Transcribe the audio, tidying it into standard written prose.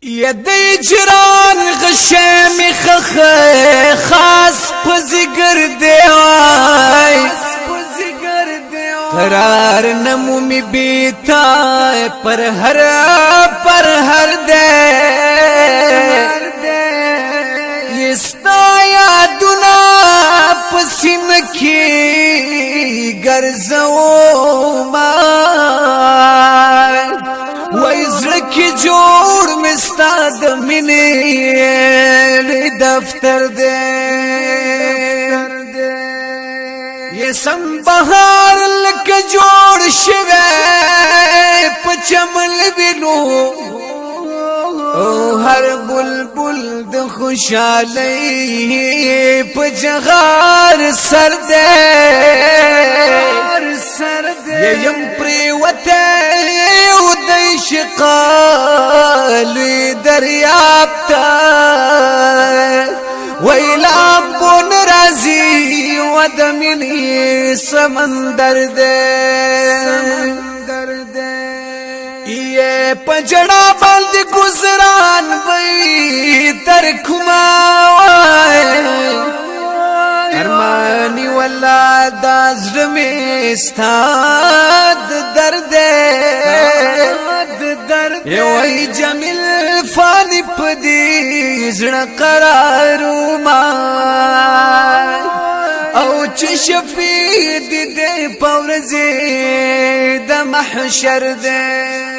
یدی جران غشم خخ خاص پزگر دیوای قرار نمو می بیتا پر ہر دے یستا یادنا پسین کی گرزو ما ویزرکی جوڑ مستا دمینی دفتر دے یہ سم بہار لک جوڑ شوے پچمل بلو او ہر بلبل د خوشالی پجغار سر دے یم پریوتے او دی شقالی دریاب تا ویلام بون رازی ودمینی سمندر دے یہ پجڑا بند گزران بئی تر کماوائے ارمانی والا دازر میں استاد درد یہ وہی جمیل فانی پدی زڑا قرارو مائی او چی شفید دے پورزی دا محشر دے